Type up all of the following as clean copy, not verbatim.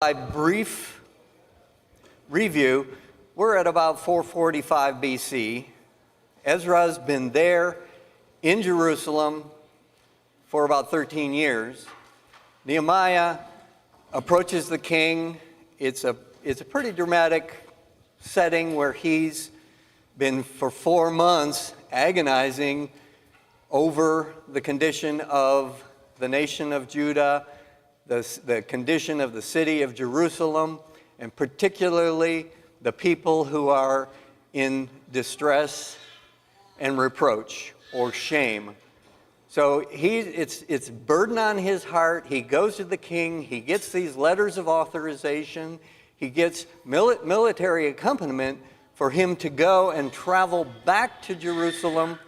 By brief review, we're at about 445 BC. Ezra's been there in Jerusalem for about 13 years. Nehemiah approaches the king. It's a pretty dramatic setting where he's been for 4 months agonizing over the condition of the nation of Judah, the condition of the city of Jerusalem, and particularly the people who are in distress and reproach or shame. So it's burden on his heart. He goes to the king. He gets these letters of authorization. He gets military accompaniment for him to go and travel back to Jerusalem.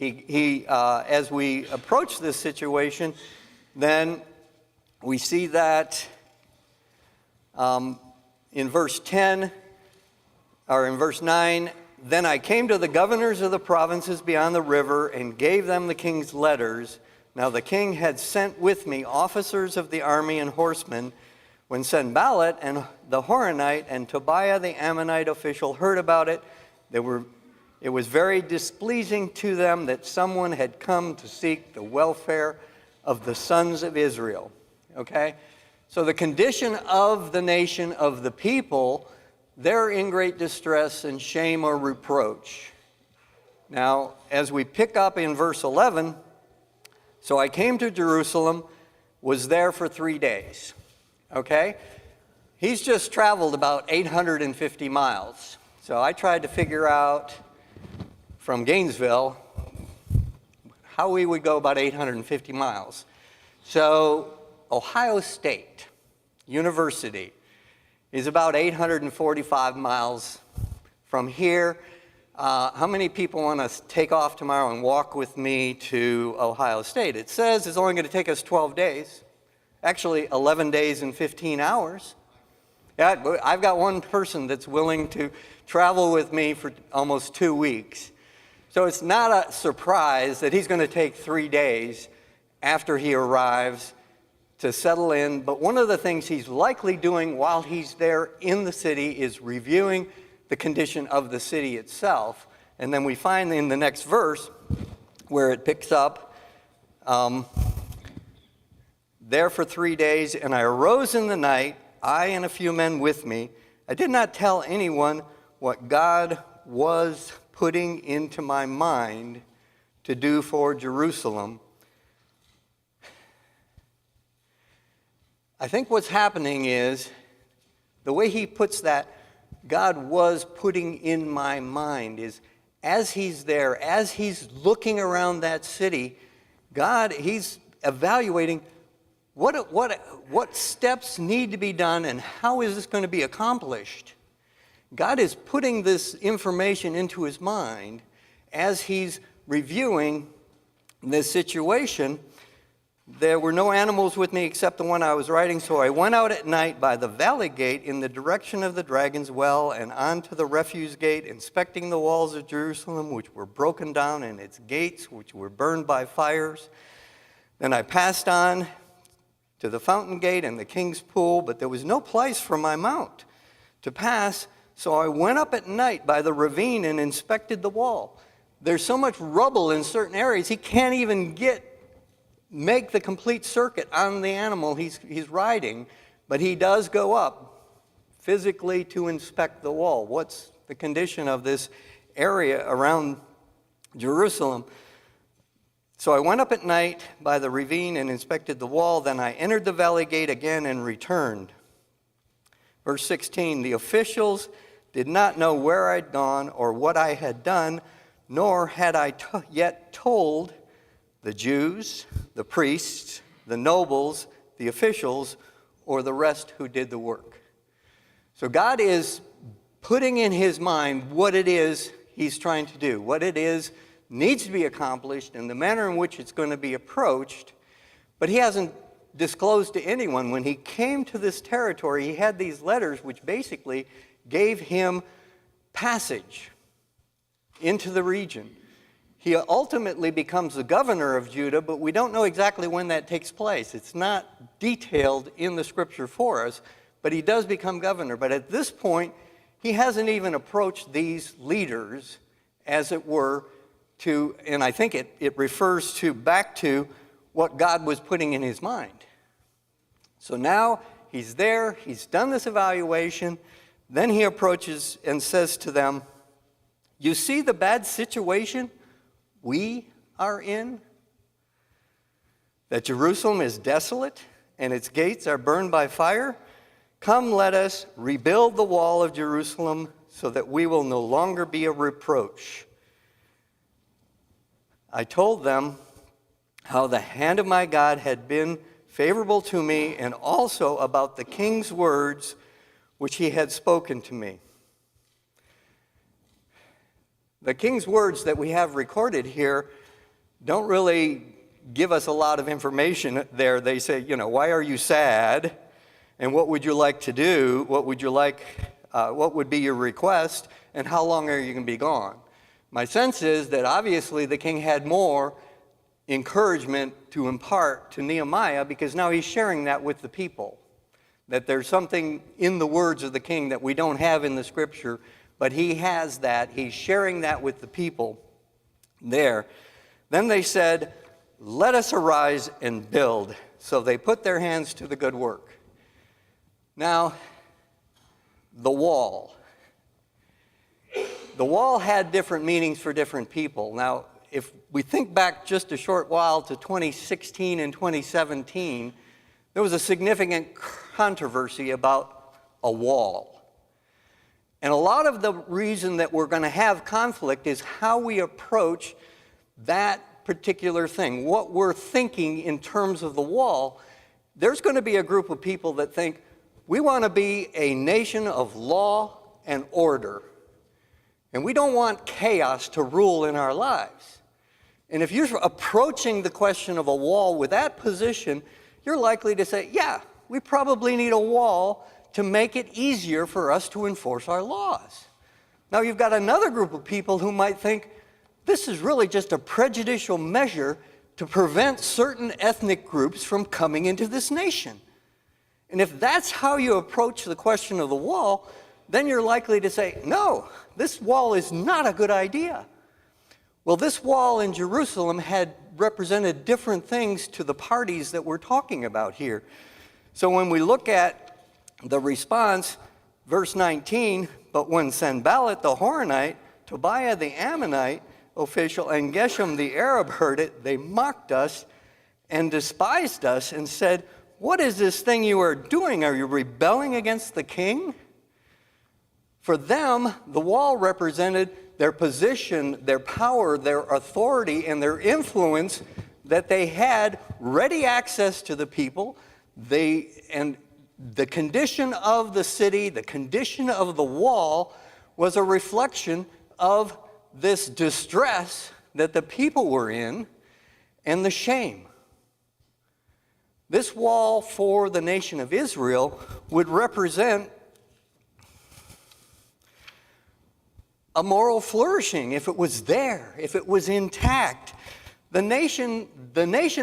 As we approach this situation, then we see that in verse 10, or in verse 9, "Then I came to the governors of the provinces beyond the river and gave them the king's letters. Now the king had sent with me officers of the army and horsemen. When Sanballat and the Horonite and Tobiah the Ammonite official heard about it, it was very displeasing to them that someone had come to seek the welfare of the sons of Israel." Okay? So the condition of the nation, of the people, they're in great distress and shame or reproach. Now, as we pick up in verse 11, "So I came to Jerusalem, was there for 3 days." Okay? He's just traveled about 850 miles. So I tried to figure out from Gainesville how we would go about 850 miles. So Ohio State University is about 845 miles from here. How many people want to take off tomorrow and walk with me to Ohio State? It says it's only going to take us 12 days. Actually, 11 days and 15 hours. Yeah, I've got one person that's willing to travel with me for almost 2 weeks. So it's not a surprise that he's going to take 3 days after he arrives to settle in. But one of the things he's likely doing while he's there in the city is reviewing the condition of the city itself. And then we find in the next verse where it picks up, "There for 3 days, and I arose in the night, I and a few men with me. I did not tell anyone what God was putting into my mind to do for Jerusalem." I think what's happening is, the way he puts that, God was putting in my mind, is as he's there, as he's looking around that city, he's evaluating what steps need to be done and how is this going to be accomplished. God is putting this information into his mind as he's reviewing this situation. "There were no animals with me except the one I was riding, so I went out at night by the valley gate in the direction of the Dragon's Well and on to the refuse gate, inspecting the walls of Jerusalem, which were broken down, and its gates, which were burned by fires. Then I passed on to the fountain gate and the king's pool, but there was no place for my mount to pass, so I went up at night by the ravine and inspected the wall." There's so much rubble in certain areas, he can't even make the complete circuit on the animal he's riding, but he does go up physically to inspect the wall. What's the condition of this area around Jerusalem? "So I went up at night by the ravine and inspected the wall. Then I entered the valley gate again and returned." Verse 16, "The officials did not know where I'd gone or what I had done, nor had I yet told the Jews, the priests, the nobles, the officials, or the rest who did the work." So God is putting in his mind what it is he's trying to do, what it is needs to be accomplished, and the manner in which it's going to be approached. But he hasn't disclosed to anyone. When he came to this territory, he had these letters which basically gave him passage into the region. He ultimately becomes the governor of Judah, but we don't know exactly when that takes place. It's not detailed in the scripture for us, but he does become governor. But at this point, he hasn't even approached these leaders, as it were, and I think it refers back to what God was putting in his mind. So now he's there, he's done this evaluation, then he approaches and says to them, "You see the bad situation we are in? That Jerusalem is desolate and its gates are burned by fire? Come, let us rebuild the wall of Jerusalem so that we will no longer be a reproach." I told them how the hand of my God had been favorable to me, and also about the king's words which he had spoken to me. The king's words that we have recorded here don't really give us a lot of information there. They say, why are you sad? And what would you like to do? What would be your request? And how long are you going to be gone? My sense is that obviously the king had more encouragement to impart to Nehemiah, because now he's sharing that with the people. That there's something in the words of the king that we don't have in the scripture, but he has that. He's sharing that with the people there. Then they said, "Let us arise and build." So they put their hands to the good work. Now, the wall. The wall had different meanings for different people. Now, if we think back just a short while to 2016 and 2017, there was a significant controversy about a wall. And a lot of the reason that we're going to have conflict is how we approach that particular thing, what we're thinking in terms of the wall. There's going to be a group of people that think, we want to be a nation of law and order, and we don't want chaos to rule in our lives. And if you're approaching the question of a wall with that position, you're likely to say, yeah, we probably need a wall to make it easier for us to enforce our laws. Now you've got another group of people who might think, this is really just a prejudicial measure to prevent certain ethnic groups from coming into this nation. And if that's how you approach the question of the wall, then you're likely to say, no, this wall is not a good idea. Well, this wall in Jerusalem had represented different things to the parties that we're talking about here. So when we look at the response, verse 19, "But when Sanballat the Horonite, Tobiah the Ammonite official, and Geshem the Arab heard it, they mocked us and despised us and said, 'What is this thing you are doing? Are you rebelling against the king?'" For them, the wall represented their position, their power, their authority, and their influence, that they had ready access to the people. And the condition of the city, the condition of the wall, was a reflection of this distress that the people were in and the shame. This wall for the nation of Israel would represent a moral flourishing if it was there, if it was intact. The nation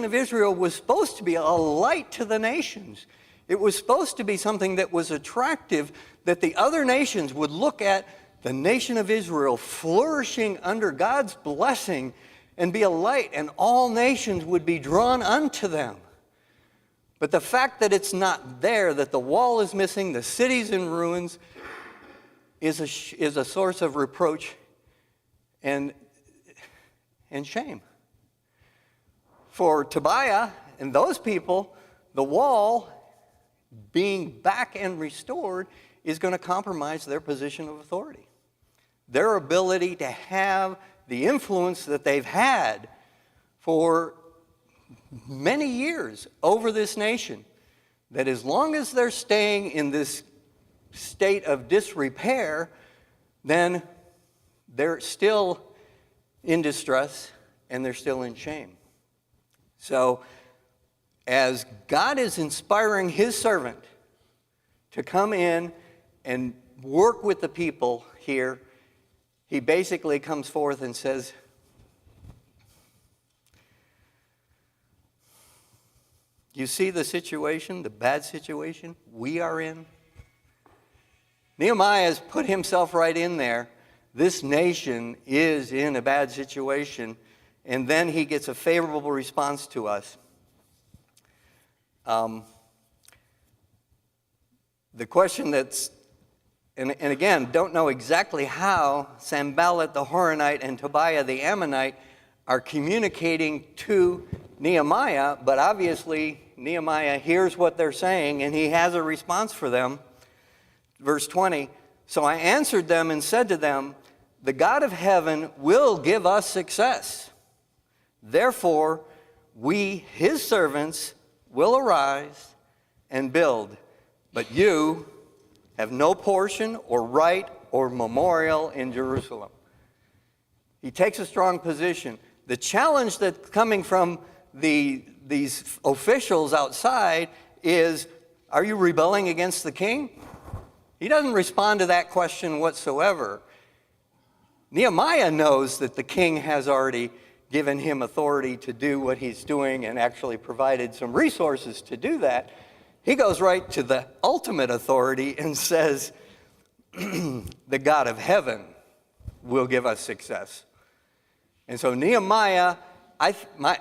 of Israel was supposed to be a light to the nations. It was supposed to be something that was attractive, that the other nations would look at the nation of Israel flourishing under God's blessing and be a light, and all nations would be drawn unto them. But the fact that it's not there, that the wall is missing, the city's in ruins, is a source of reproach and shame. For Tobiah and those people, the wall being back and restored is going to compromise their position of authority. Their ability to have the influence that they've had for many years over this nation, that as long as they're staying in this state of disrepair, then they're still in distress and they're still in shame. So as God is inspiring his servant to come in and work with the people here, he basically comes forth and says, You see the situation, the bad situation we are in? Nehemiah has put himself right in there. This nation is in a bad situation, and then he gets a favorable response to us. The question that's, and again, don't know exactly how Sanballat the Horonite and Tobiah the Ammonite are communicating to Nehemiah, but obviously Nehemiah hears what they're saying and he has a response for them. Verse 20, so I answered them and said to them, the God of heaven will give us success. Therefore, we, his servants, will arise and build. But you have no portion or right or memorial in Jerusalem. He takes a strong position. The challenge that's coming from these officials outside is, are you rebelling against the king? He doesn't respond to that question whatsoever. Nehemiah knows that the king has already given him authority to do what he's doing and actually provided some resources to do that. He goes right to the ultimate authority and says, the God of heaven will give us success. And so Nehemiah, I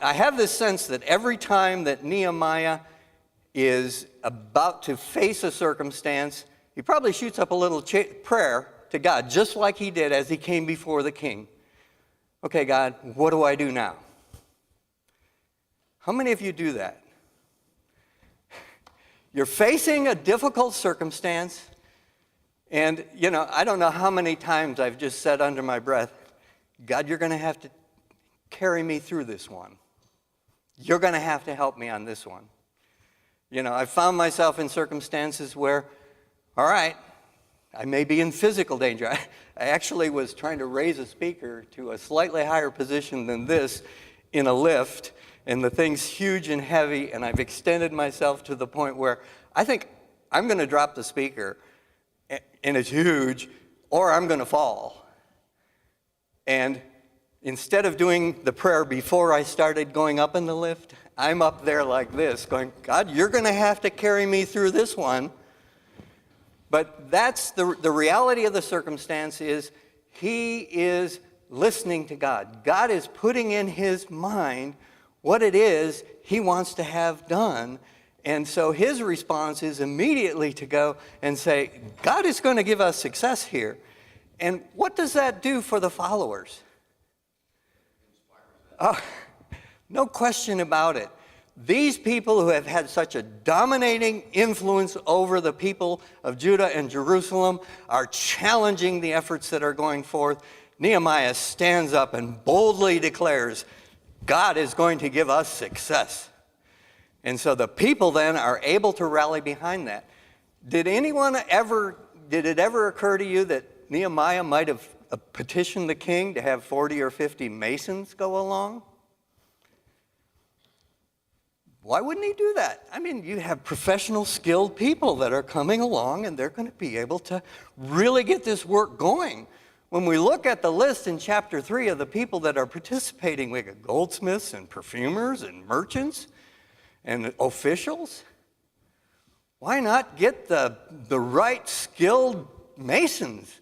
have this sense that every time that Nehemiah is about to face a circumstance, he probably shoots up a little prayer to God, just like he did as he came before the king. Okay, God, what do I do now? How many of you do that? You're facing a difficult circumstance, and, I don't know how many times I've just said under my breath, God, you're going to have to carry me through this one. You're going to have to help me on this one. I found myself in circumstances where, all right, I may be in physical danger. I actually was trying to raise a speaker to a slightly higher position than this in a lift, and the thing's huge and heavy, and I've extended myself to the point where I think I'm going to drop the speaker, and it's huge, or I'm going to fall. And instead of doing the prayer before I started going up in the lift, I'm up there like this, going, God, you're going to have to carry me through this one. But that's the reality of the circumstance is he is listening to God. God is putting in his mind what it is he wants to have done. And so his response is immediately to go and say, God is going to give us success here. And what does that do for the followers? Oh, no question about it. These people who have had such a dominating influence over the people of Judah and Jerusalem are challenging the efforts that are going forth. Nehemiah stands up and boldly declares, God is going to give us success. And so the people then are able to rally behind that. Did it ever occur to you that Nehemiah might have petitioned the king to have 40 or 50 masons go along? Why wouldn't he do that? I mean, you have professional, skilled people that are coming along, and they're going to be able to really get this work going. When we look at the list in chapter 3 of the people that are participating, we got goldsmiths and perfumers and merchants and officials. Why not get the right skilled masons?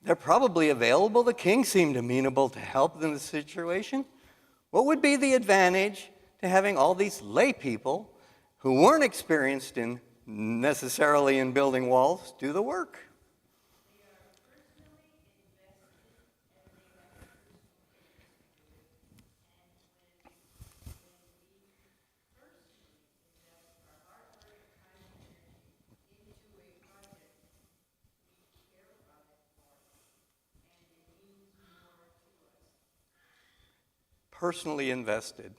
They're probably available. The king seemed amenable to help in the situation. What would be the advantage to having all these lay people who weren't experienced necessarily in building walls do the work? Personally invested.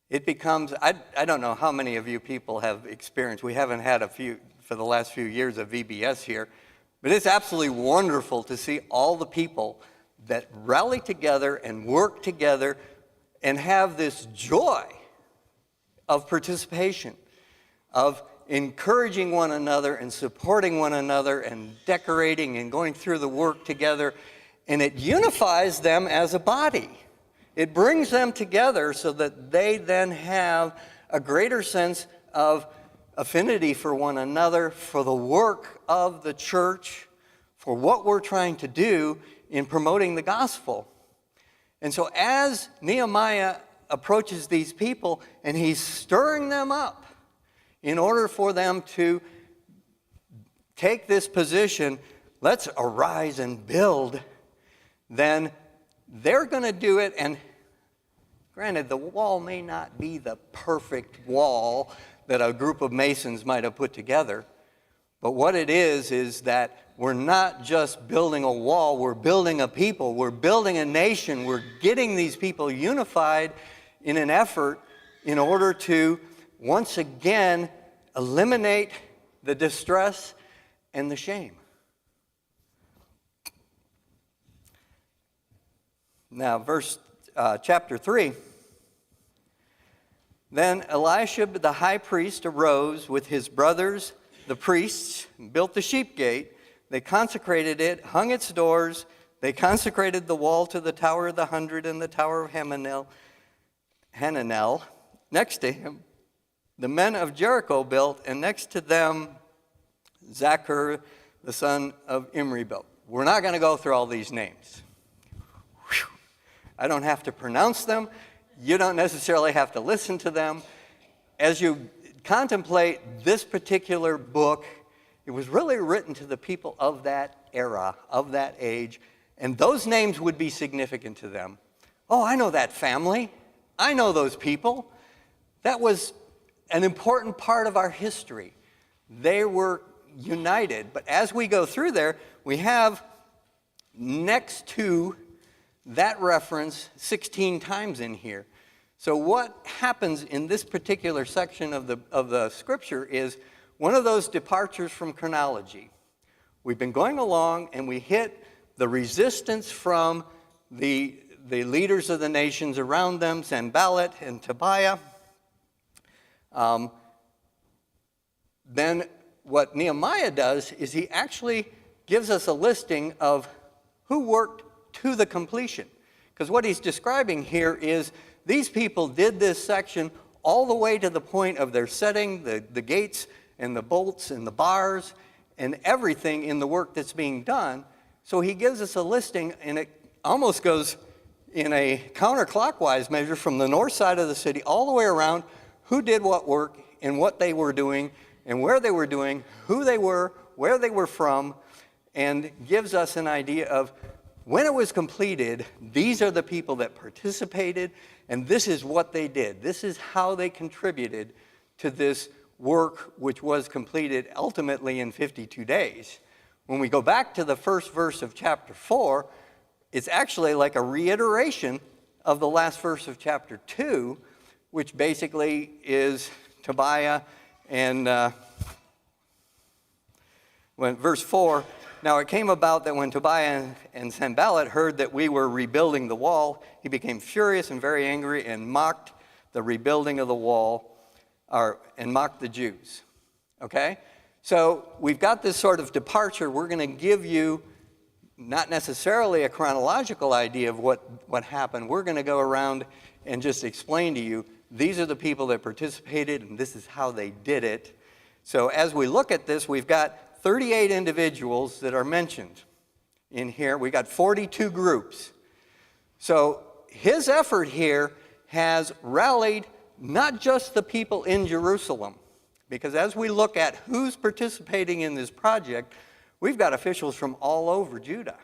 It becomes, I don't know how many of you people have experienced, we haven't had a few for the last few years of VBS here, but it's absolutely wonderful to see all the people that rally together and work together and have this joy of participation, of encouraging one another and supporting one another and decorating and going through the work together, and it unifies them as a body. It brings them together so that they then have a greater sense of affinity for one another, for the work of the church, for what we're trying to do in promoting the gospel. And so as Nehemiah approaches these people and he's stirring them up in order for them to take this position, let's arise and build, then they're going to do it. And granted, the wall may not be the perfect wall that a group of masons might have put together, but what it is that we're not just building a wall, we're building a people, we're building a nation, we're getting these people unified in an effort in order to once again eliminate the distress and the shame. Now, chapter 3. Then Eliashib the high priest arose with his brothers, the priests, and built the sheep gate. They consecrated it, hung its doors. They consecrated the wall to the Tower of the 100 and the Tower of Hananel. Next to him, the men of Jericho built, and next to them, Zachar, the son of Imri, built. We're not going to go through all these names. Whew. I don't have to pronounce them. You don't necessarily have to listen to them. As you contemplate this particular book, it was really written to the people of that era, of that age, and those names would be significant to them. Oh, I know that family. I know those people. That was an important part of our history. They were united. But as we go through there, we have next to that reference 16 times in here. So what happens in this particular section of the scripture is one of those departures from chronology. We've been going along and we hit the resistance from the leaders of the nations around them, Sanballat and Tobiah. Then what Nehemiah does is he actually gives us a listing of who worked to the completion. Because what he's describing here is these people did this section all the way to the point of their setting the gates and the bolts and the bars and everything in the work that's being done. So he gives us a listing, and it almost goes in a counterclockwise measure from the north side of the city all the way around, who did what work and what they were doing and where they were doing, who they were, where they were from, and gives us an idea of when it was completed, these are the people that participated, and this is what they did. This is how they contributed to this work, which was completed ultimately in 52 days. When we go back to the first verse of chapter 4, it's actually like a reiteration of the last verse of chapter 2, which basically is Tobiah and verse 4. Now it came about that when Tobiah and Sanballat heard that we were rebuilding the wall, he became furious and very angry and mocked the rebuilding of the wall, and mocked the Jews. Okay? So we've got this sort of departure. We're going to give you not necessarily a chronological idea of what happened. We're going to go around and just explain to you, these are the people that participated, and this is how they did it. So as we look at this, we've got 38 individuals that are mentioned in here. We got 42 groups. So his effort here has rallied not just the people in Jerusalem, because as we look at who's participating in this project, we've got officials from all over Judah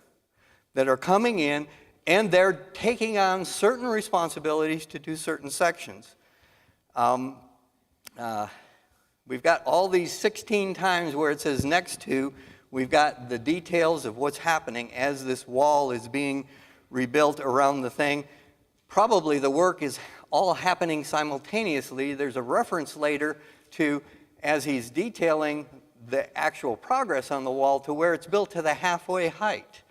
that are coming in, and they're taking on certain responsibilities to do certain sections. We've got all these 16 times where it says next to, we've got the details of what's happening as this wall is being rebuilt around the thing. Probably the work is all happening simultaneously. There's a reference later to, as he's detailing the actual progress on the wall, to where it's built to the halfway height.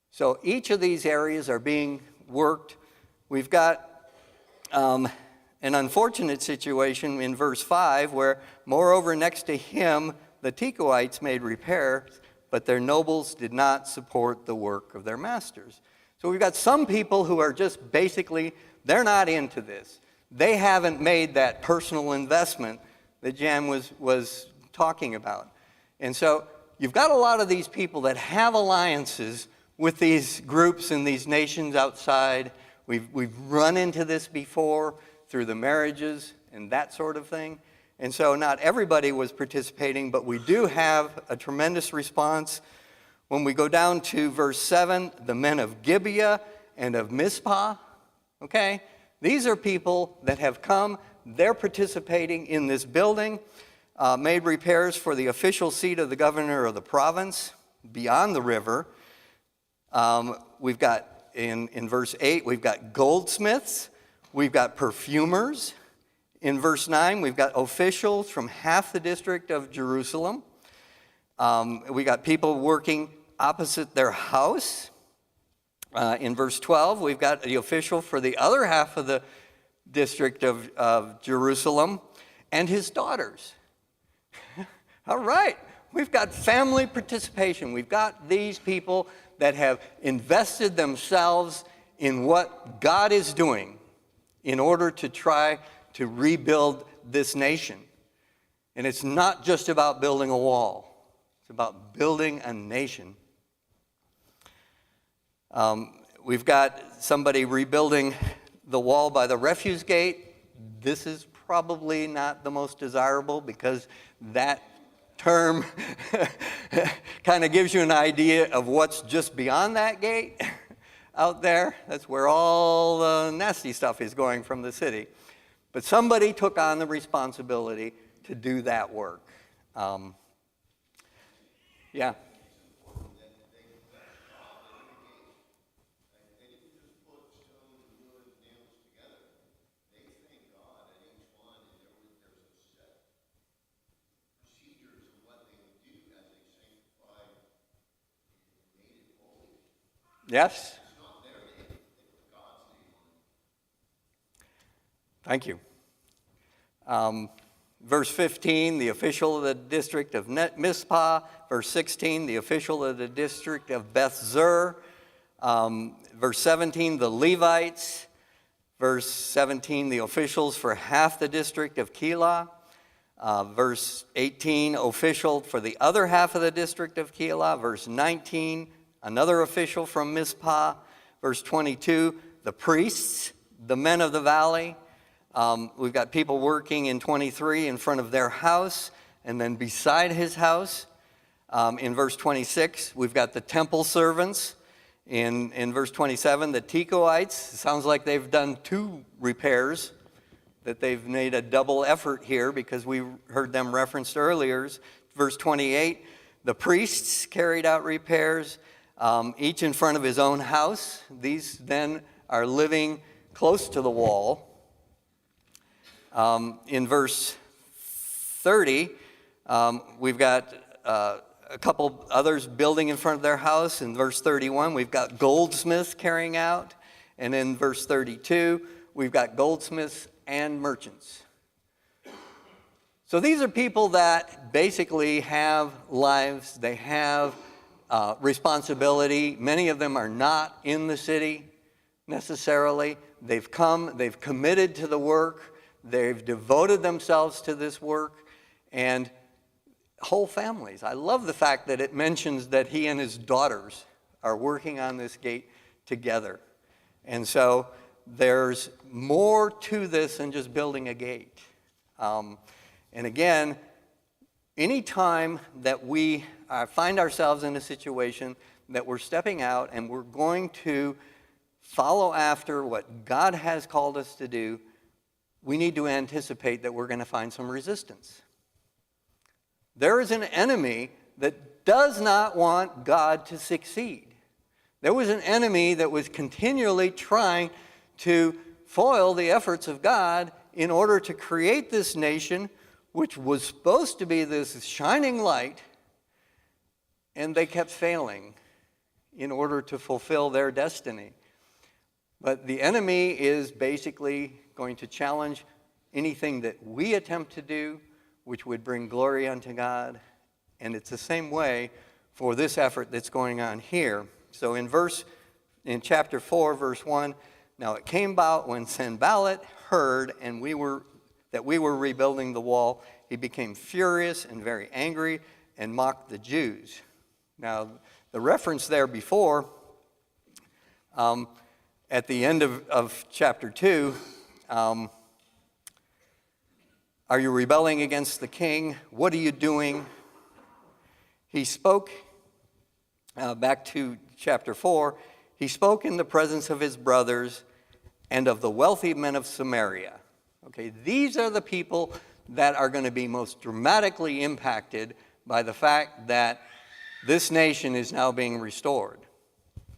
So each of these areas are being worked. We've got an unfortunate situation in verse 5 where, moreover, next to him, the Tekoites made repairs, but their nobles did not support the work of their masters. So we've got some people who are just basically, they're not into this. They haven't made that personal investment that Jan was talking about. And so you've got a lot of these people that have alliances with these groups and these nations outside. We've run into this before through the marriages and that sort of thing. And so not everybody was participating, but we do have a tremendous response. When we go down to verse 7, the men of Gibeah and of Mizpah, okay? These are people that have come. They're participating in this building, made repairs for the official seat of the governor of the province beyond the river. We've got, in verse 8, we've got goldsmiths. We've got perfumers. In verse 9, we've got officials from half the district of Jerusalem. We got people working opposite their house. In verse 12, we've got the official for the other half of the district of Jerusalem and his daughters. All right, we've got family participation. We've got these people that have invested themselves in what God is doing in order to try to rebuild this nation. And it's not just about building a wall. It's about building a nation. We've got somebody rebuilding the wall by the refuse gate. This is probably not the most desirable because that term kind of gives you an idea of what's just beyond that gate out there. That's where all the nasty stuff is going from the city. But somebody took on the responsibility to do that work. Yeah. Yes? Thank you. Verse 15, the official of the district of Mizpah. Verse 16, the official of the district of Beth-zur. Verse 17, the Levites. Verse 17, the officials for half the district of Keilah. Verse 18, official for the other half of the district of Keilah. Verse 19, another official from Mizpah. Verse 22, the priests, the men of the valley. We've got people working in 23 in front of their house and then beside his house. In verse 26, we've got the temple servants. In verse 27, the Tekoites. It sounds like they've done 2 repairs, that they've made a double effort here because we heard them referenced earlier. Verse 28, the priests carried out repairs, each in front of his own house. These then are living close to the wall. In verse 30, we've got a couple others building in front of their house. In verse 31, we've got goldsmiths carrying out. And in verse 32, we've got goldsmiths and merchants. So these are people that basically have lives. They have responsibility. Many of them are not in the city necessarily. They've come, they've committed to the work. They've devoted themselves to this work, and whole families. I love the fact that it mentions that he and his daughters are working on this gate together. And so there's more to this than just building a gate. And again, anytime that we find ourselves in a situation that we're stepping out and we're going to follow after what God has called us to do, we need to anticipate that we're going to find some resistance. There is an enemy that does not want God to succeed. There was an enemy that was continually trying to foil the efforts of God in order to create this nation, which was supposed to be this shining light, and they kept failing in order to fulfill their destiny. But the enemy is basically going to challenge anything that we attempt to do, which would bring glory unto God. And it's the same way for this effort that's going on here. So in in chapter 4, verse 1, now it came about when Sanballat heard that we were rebuilding the wall, he became furious and very angry and mocked the Jews. Now, the reference there before, at the end of chapter 2, are you rebelling against the king? What are you doing? He spoke, back to chapter 4, he spoke in the presence of his brothers and of the wealthy men of Samaria. Okay, these are the people that are going to be most dramatically impacted by the fact that this nation is now being restored.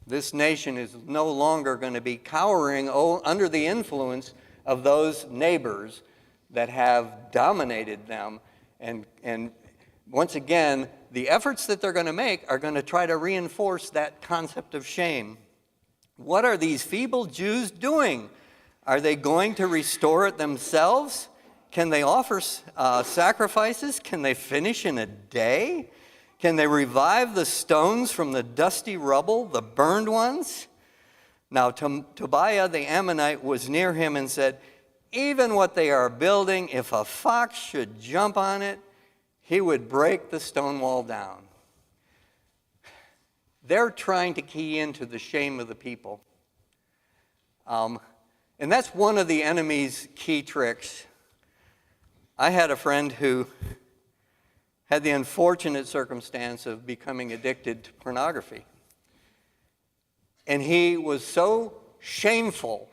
This nation is no longer going to be cowering under the influence of those neighbors that have dominated them. And once again, the efforts that they're going to make are going to try to reinforce that concept of shame. What are these feeble Jews doing? Are they going to restore it themselves? Can they offer sacrifices? Can they finish in a day? Can they revive the stones from the dusty rubble, the burned ones? Now Tobiah the Ammonite was near him and said, even what they are building, if a fox should jump on it, he would break the stone wall down. They're trying to key into the shame of the people. And that's one of the enemy's key tricks. I had a friend who had the unfortunate circumstance of becoming addicted to pornography. And he was so shameful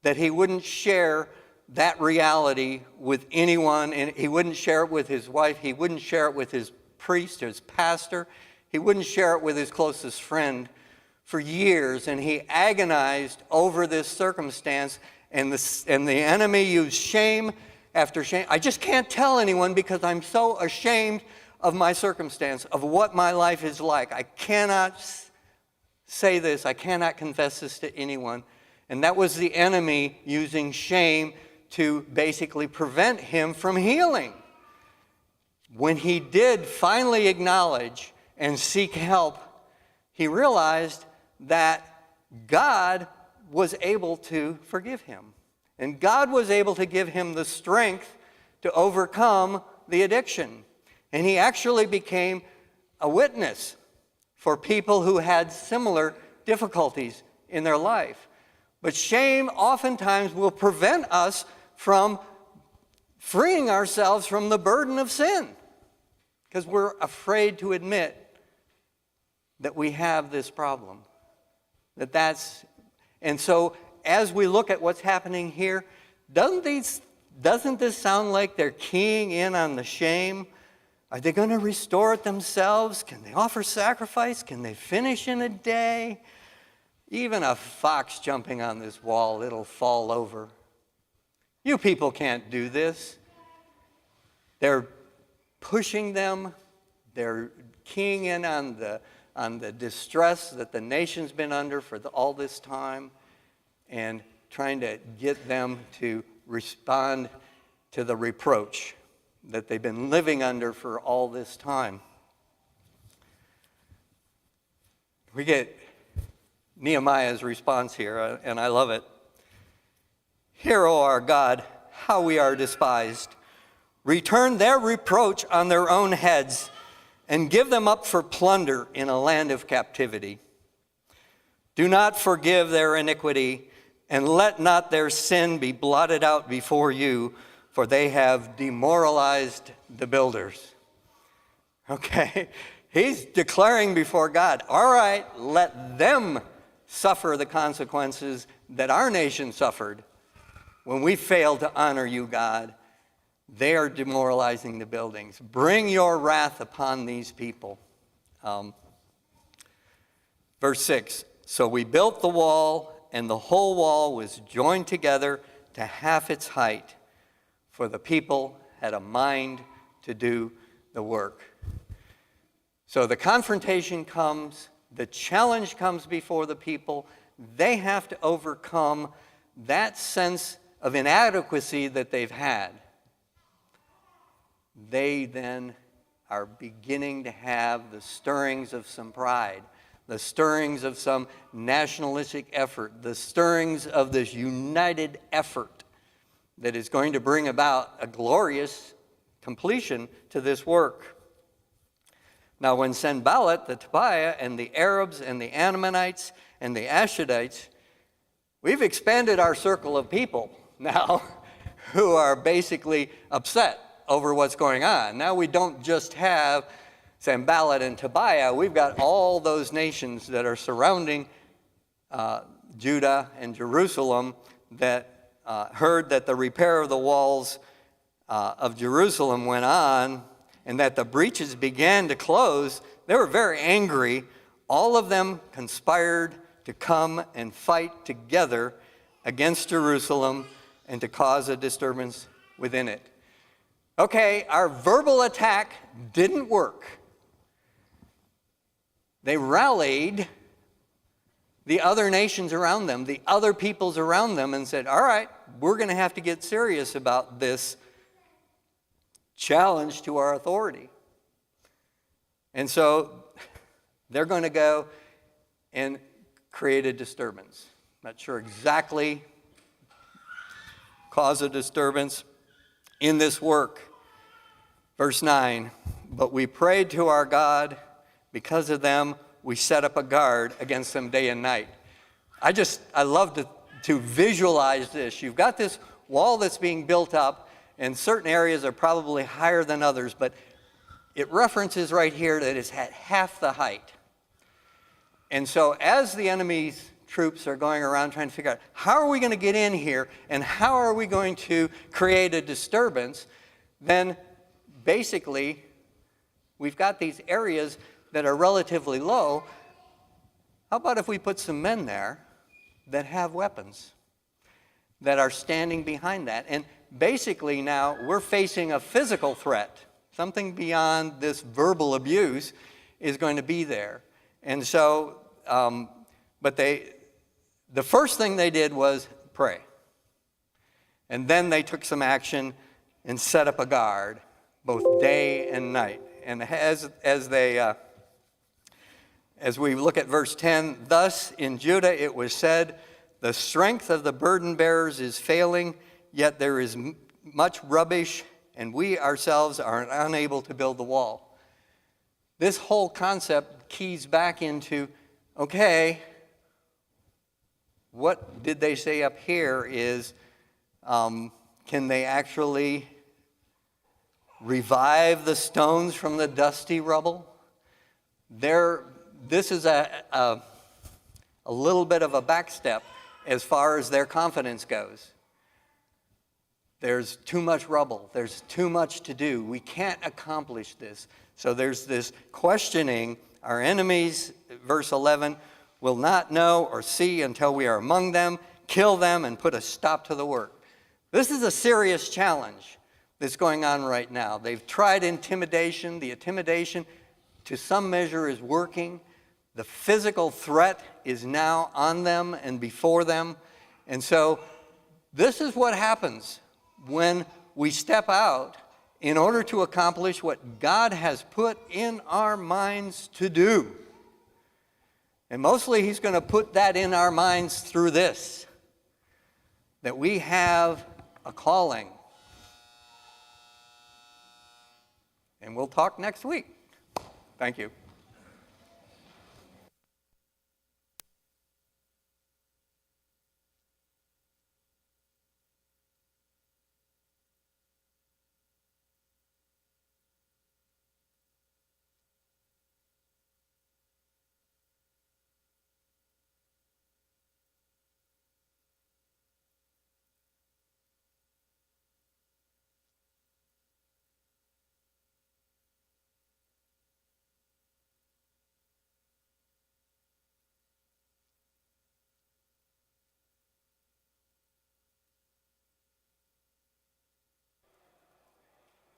that he wouldn't share that reality with anyone, and he wouldn't share it with his wife, he wouldn't share it with his priest, his pastor, he wouldn't share it with his closest friend for years, and he agonized over this circumstance, and the enemy used shame after shame. I just can't tell anyone because I'm so ashamed of my circumstance, of what my life is like. I cannot say this, I cannot confess this to anyone. And that was the enemy using shame to basically prevent him from healing. When he did finally acknowledge and seek help, he realized that God was able to forgive him. And God was able to give him the strength to overcome the addiction. And he actually became a witness for people who had similar difficulties in their life. But shame oftentimes will prevent us from freeing ourselves from the burden of sin because we're afraid to admit that we have this problem. And so as we look at what's happening here, doesn't this sound like they're keying in on the shame? Are they going to restore it themselves? Can they offer sacrifice? Can they finish in a day? Even a fox jumping on this wall, it'll fall over. You people can't do this. They're pushing them. They're keying in on the distress that the nation's been under for all this time and trying to get them to respond to the reproach that they've been living under for all this time. We get Nehemiah's response here, and I love it. Hear, O our God, how we are despised. Return their reproach on their own heads and give them up for plunder in a land of captivity. Do not forgive their iniquity, and let not their sin be blotted out before you, for they have demoralized the builders. Okay, he's declaring before God, all right, let them suffer the consequences that our nation suffered when we failed to honor you, God. They are demoralizing the buildings. Bring your wrath upon these people. Verse 6, so we built the wall, and the whole wall was joined together to half its height, for the people had a mind to do the work. So the confrontation comes, the challenge comes before the people. They have to overcome that sense of inadequacy that they've had. They then are beginning to have the stirrings of some pride. the stirrings of some nationalistic effort, the stirrings of this united effort that is going to bring about a glorious completion to this work. Now, when Sanballat, the Tobiah, and the Arabs, and the Ammonites, and the Ashdodites, we've expanded our circle of people now who are basically upset over what's going on. Now we don't just have Sanballat and Tobiah, we've got all those nations that are surrounding Judah and Jerusalem that heard that the repair of the walls of Jerusalem went on and that the breaches began to close. They were very angry. All of them conspired to come and fight together against Jerusalem and to cause a disturbance within it. Okay, our verbal attack didn't work. They rallied the other nations around them, the other peoples around them, and said, all right, we're going to have to get serious about this challenge to our authority. And so they're going to go and create a disturbance. Not sure exactly cause a disturbance in this work. Verse 9, but we prayed to our God. Because of them, we set up a guard against them day and night. I love to visualize this. You've got this wall that's being built up, and certain areas are probably higher than others, but it references right here that it's at half the height. And so as the enemy's troops are going around trying to figure out, how are we going to get in here, and how are we going to create a disturbance, then basically we've got these areas that are relatively low. How about if we put some men there that have weapons, that are standing behind that? And basically now we're facing a physical threat. Something beyond this verbal abuse is going to be there. And so, the first thing they did was pray. And then they took some action and set up a guard, both day and night. And as we look at verse 10, thus in Judah it was said, the strength of the burden bearers is failing, yet there is much rubbish, and we ourselves are unable to build the wall. This whole concept keys back into, okay, what did they say up here is, can they actually revive the stones from the dusty rubble? This is a little bit of a backstep as far as their confidence goes. There's too much rubble. There's too much to do. We can't accomplish this. So there's this questioning. Our enemies, verse 11, will not know or see until we are among them, kill them, and put a stop to the work. This is a serious challenge that's going on right now. They've tried intimidation. The intimidation, to some measure, is working. The physical threat is now on them and before them. And so this is what happens when we step out in order to accomplish what God has put in our minds to do. And mostly he's going to put that in our minds through this, that we have a calling. And we'll talk next week. Thank you.